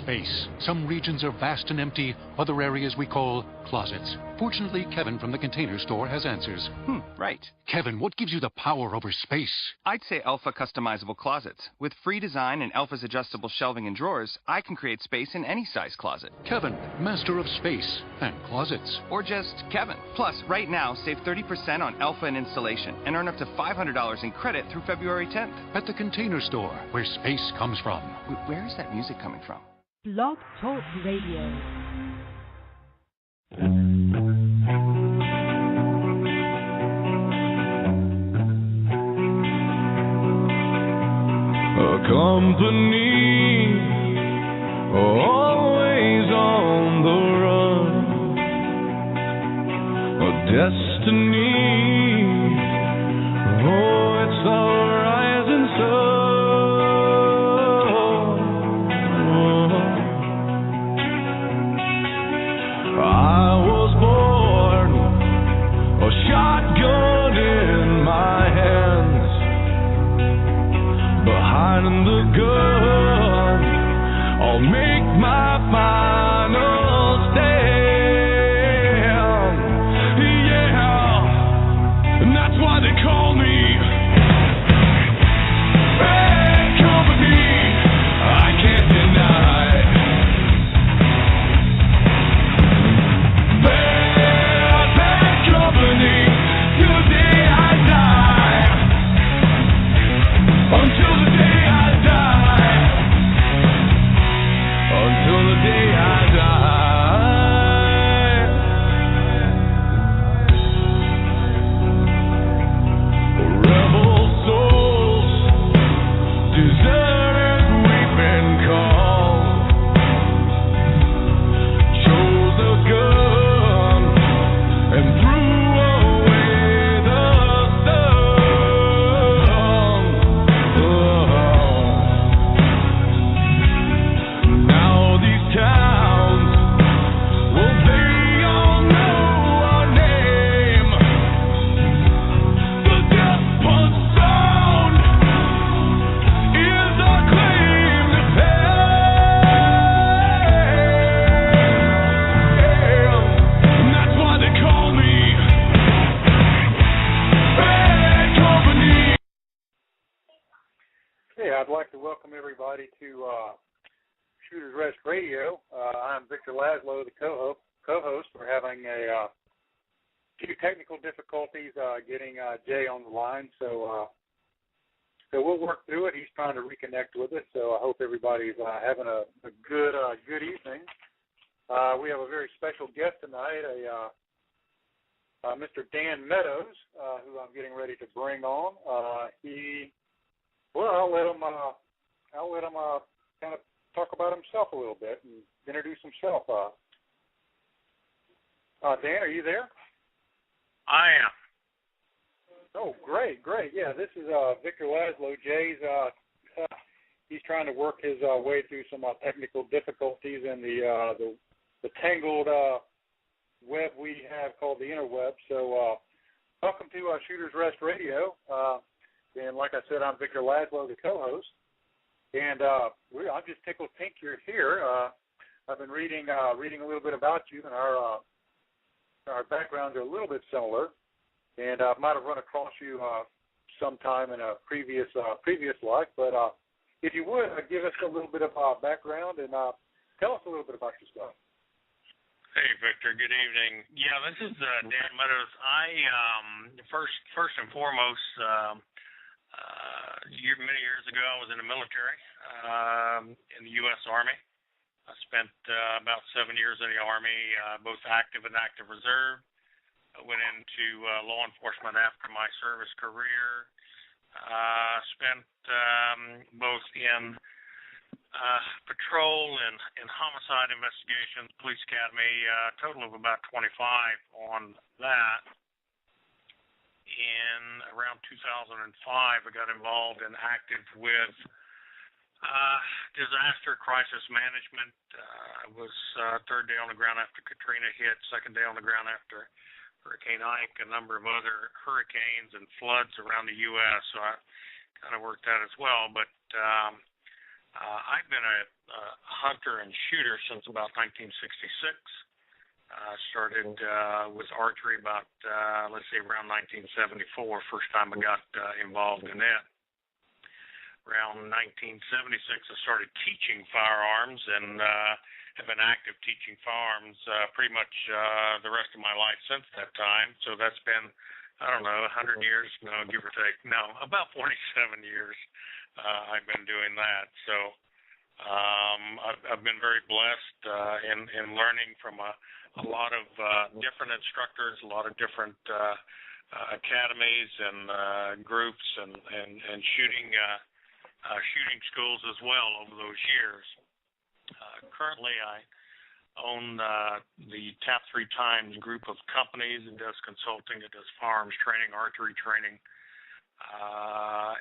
space. Some regions are vast and empty, other areas we call closets. Fortunately, Kevin from the Container Store has answers. Right. Kevin, what gives you the power over space? I'd say Elfa customizable closets. With free design and Elfa's adjustable shelving and drawers, I can create space in any size closet. Kevin, master of space and closets. Or just Kevin. Plus, right now, save 30% on Elfa and installation and earn up to $500 in credit through February 10th. At the Container Store, where space comes from. Where is that music coming from? Blog Talk Radio. A company always on the run. A destiny, oh, it's a rising sun. I was born, a shotgun in my hands. Behind the gun, I'll make my final stand. Yeah, and that's why they call me Bad Company. I can't deny. Bad Company, till the day I die. Until the day I die. Until the day I die. Rebel souls, deserters we've been called. Chose a gun and threw away the stone. Now these towns, well, they all know our name. The death punch sound is our claim to fame. And that's why they call me Bad Company. Hey, I'd like to welcome everybody to Shooter's Rest Radio. I'm Victor Laszlo, the co-host. We're having a few technical difficulties getting Jay on the line, so we'll work through it. He's trying to reconnect with us, so I hope everybody's having a good evening. We have a very special guest tonight, Mr. Dan Meadows, who I'm getting ready to bring on. I'll let him kind of talk about himself a little bit and introduce himself. Dan, are you there? I am. Oh, great. Yeah, this is Victor Laszlo. Jay's he's trying to work his way through some technical difficulties in the tangled web we have called the interweb. So welcome to Shooter's Rest Radio. And like I said, I'm Victor Laszlo, the co-host. And I'm just tickled pink you're here. I've been reading a little bit about you, and our backgrounds are a little bit similar. And I might have run across you sometime in a previous life. But if you would, give us a little bit of background and tell us a little bit about yourself. Hey, Victor. Good evening. Yeah, this is Dan Meadows. I first and foremost, many years ago, I was in the military in the U.S. Army. I spent about 7 years in the Army, both active and active reserve. I went into law enforcement after my service career. Spent both in patrol and homicide investigations, police academy, a total of about 25 on that. In around 2005, I got involved and active with disaster crisis management. I was third day on the ground after Katrina hit, second day on the ground after Hurricane Ike, a number of other hurricanes and floods around the U.S., so I kind of worked that as well. But I've been a hunter and shooter since about 1966. Started with archery about, let's say, around 1974, first time I got involved in that. Around 1976, I started teaching firearms and have been active teaching firearms pretty much the rest of my life since that time. So that's been, I don't know, 100 years, no, give or take. No, about 47 years I've been doing that. So I've been very blessed in learning from a lot of different instructors, a lot of different academies and groups and shooting schools as well over those years. Currently, I own the TAP 3 Times group of companies. It does consulting, it does firearms training, archery training,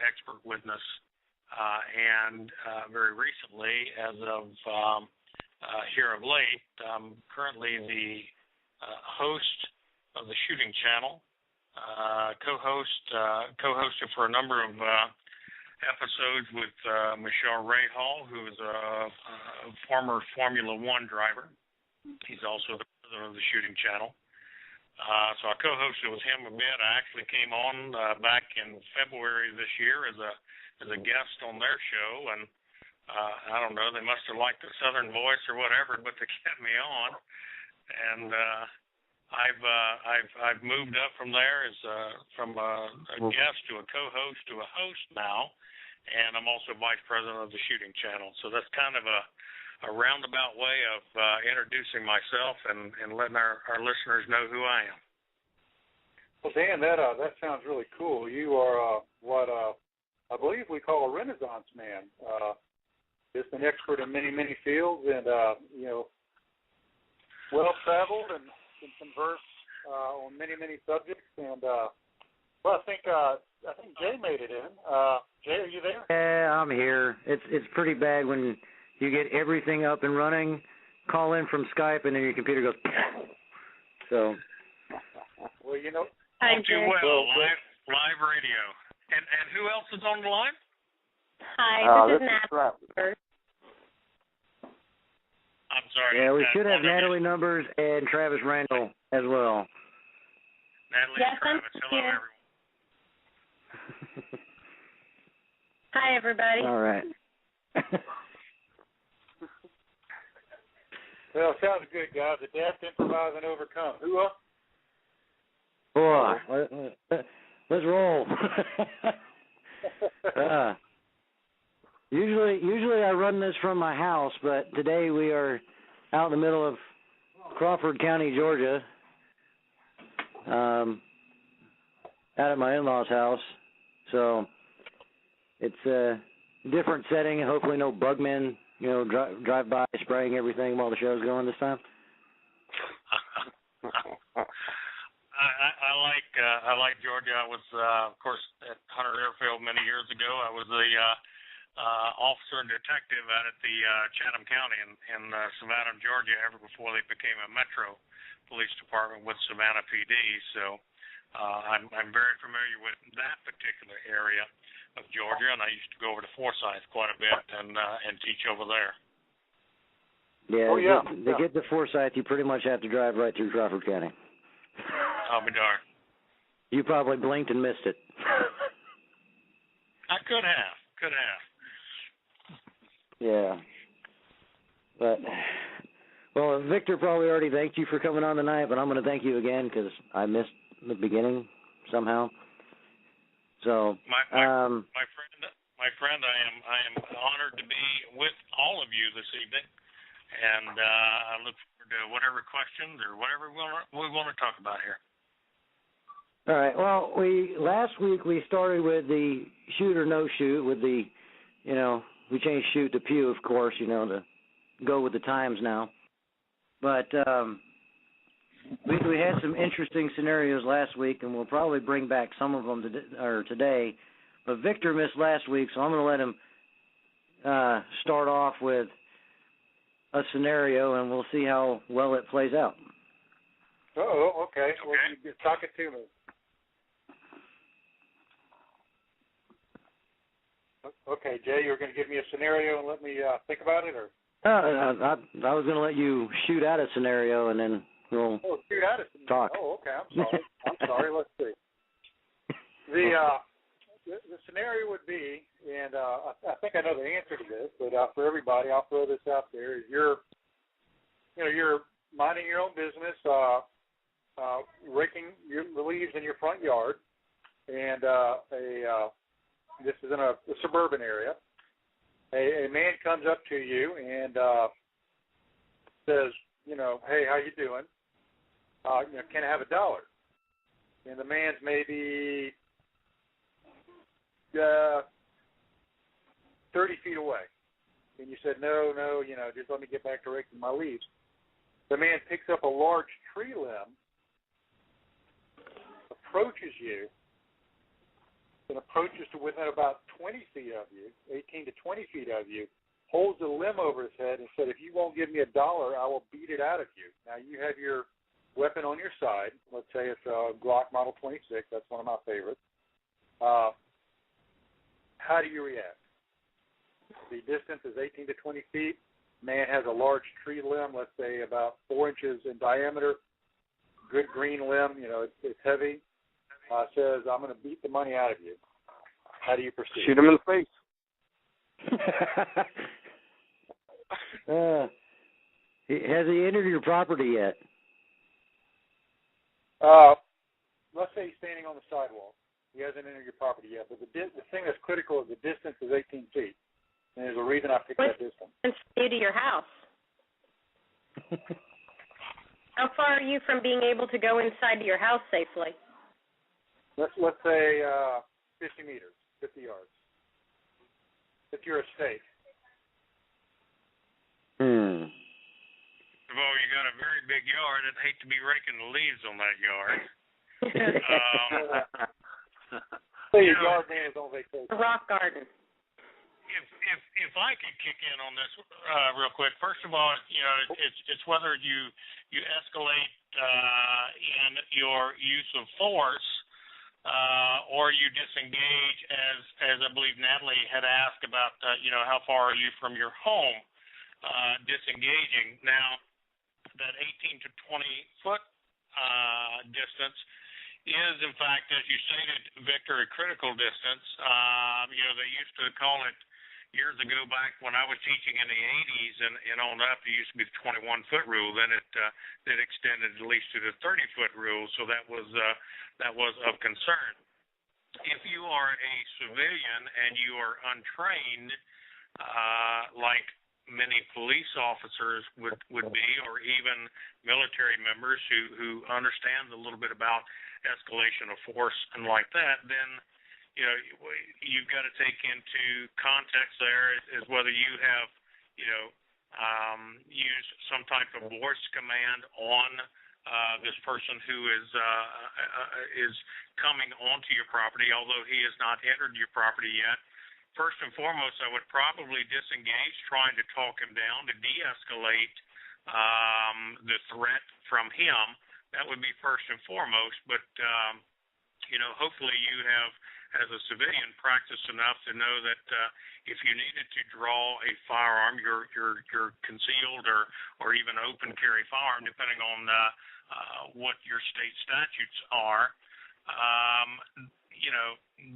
expert witness, and very recently, as of here of late, I'm currently the host of the Shooting Channel, co-hosted for a number of episodes with Michelle Rahal, who is a former Formula One driver. He's also the president of the Shooting Channel. So I co-hosted with him a bit. I actually came on back in February this year as a guest on their show, and I don't know, they must have liked the Southern voice or whatever, but they kept me on. And I've moved up from there as from a guest to a co-host to a host now, and I'm also vice president of the Shooting Channel. So that's kind of a roundabout way of introducing myself and letting our listeners know who I am. Well, Dan, that sounds really cool. You are what I believe we call a Renaissance man. Just an expert in many, many fields, and well traveled and can converse on many, many subjects. And well, I think Jay made it in. Jay, are you there? Yeah, I'm here. It's pretty bad when you get everything up and running, call in from Skype, and then your computer goes. So. Well, All too well. Live radio. And who else is on the line? Hi, this is Natalie. I'm sorry. Yeah, we should have Natalie Numbers and Travis Randall as well. Natalie and Travis. Hello, everyone. Hi, everybody. All right. Well, sounds good, guys. Adapt, improvise, and overcome. Who else? Boy, let's roll. Usually I run this from my house, but today we are out in the middle of Crawford County, Georgia, out at my in-laws' house. So it's a different setting, and hopefully no bugmen, drive by spraying everything while the show's going this time. I like Georgia. I was, of course, at Hunter Airfield many years ago. I was the officer and detective out at the Chatham County in Savannah, Georgia, ever before they became a metro police department with Savannah PD. So I'm very familiar with that particular area of Georgia, and I used to go over to Forsyth quite a bit and teach over there. Yeah, to get to Forsyth, you pretty much have to drive right through Crawford County. I'll be darned. You probably blinked and missed it. I could have. Yeah. But, well, Victor probably already thanked you for coming on tonight, but I'm going to thank you again because I missed the beginning somehow. So, my friend, I am honored to be with all of you this evening, and I look forward to whatever questions or whatever we want to talk about here. All right. Well, last week we started with the shoot or no shoot with the, we changed shoot to pew, of course, to go with the times now. But we had some interesting scenarios last week, and we'll probably bring back some of them today. But Victor missed last week, so I'm going to let him start off with a scenario, and we'll see how well it plays out. Oh, okay. Well, you talk it to me. Okay, Jay, you were going to give me a scenario and let me think about it, or? I was going to let you shoot out a scenario, and then we'll shoot out a scenario. Talk. Oh, okay. I'm sorry. Let's see. The scenario would be, and I think I know the answer to this, but for everybody, I'll throw this out there: is you're minding your own business, raking the leaves in your front yard, and this is in a suburban area. A man comes up to you and says, hey, how you doing? Can I have $1? And the man's maybe 30 feet away. And you said, no, just let me get back to raking my leaves. The man picks up a large tree limb, approaches you, and approaches to within about 20 feet of you, 18 to 20 feet of you, holds the limb over his head and said, if you won't give me $1, I will beat it out of you. Now, you have your weapon on your side. Let's say it's a Glock Model 26. That's one of my favorites. How do you react? The distance is 18 to 20 feet. Man has a large tree limb, let's say about 4 inches in diameter. Good green limb, it's heavy. Says, I'm going to beat the money out of you. How do you proceed? Shoot him in the face. Has he entered your property yet? Let's say he's standing on the sidewalk. He hasn't entered your property yet, but the thing that's critical is the distance is 18 feet. And there's a reason I picked that distance. What's to your house? How far are you from being able to go inside your house safely? Let's say 50 meters, 50 yards. If you're a state. Well, you got a very big yard. I'd hate to be raking the leaves on that yard. Say your yard man is on vacation. A rock garden. If I could kick in on this real quick, first of all, it's whether you escalate in your use of force or you disengage, as I believe Natalie had asked about, how far are you from your home? Disengaging. Now, that 18 to 20 foot distance is, in fact, as you stated, Victor, a critical distance. They used to call it years ago back when I was teaching in the 80s and on up, it used to be the 21-foot rule. Then it extended at least to the 30-foot rule, so that was of concern. If you are a civilian and you are untrained, like many police officers would be, or even military members who understand a little bit about escalation of force and like that, then you've got to take into context there is whether you have used some type of voice command on this person who is coming onto your property, although he has not entered your property yet. First and foremost, I would probably disengage, trying to talk him down to de-escalate the threat from him. That would be first and foremost. But, hopefully you have, as a civilian, practiced enough to know that if you needed to draw a firearm, your concealed or even open carry firearm, depending on what your state statutes are,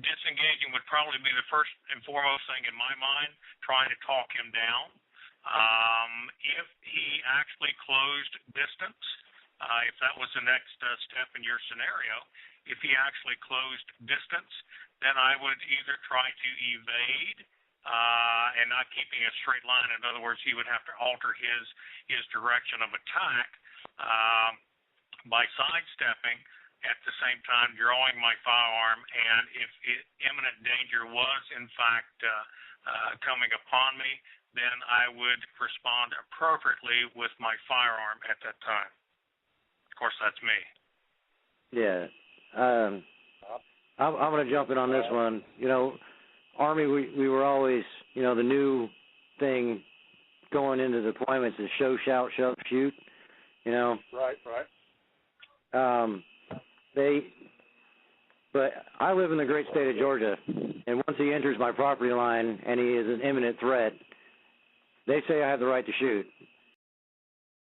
disengaging would probably be the first and foremost thing in my mind, trying to talk him down. If he actually closed distance, if that was the next step in your scenario, if he actually closed distance, then I would either try to evade and not keeping a straight line. In other words, he would have to alter his direction of attack by sidestepping, at the same time drawing my firearm, and if imminent danger was in fact coming upon me, then I would respond appropriately with my firearm at that time. Of course, that's me. Yeah. I'm going to jump in on this one. Army, we were always, the new thing going into deployments is show, shout, shoot, Right. But I live in the great state of Georgia, and once he enters my property line and he is an imminent threat, they say I have the right to shoot.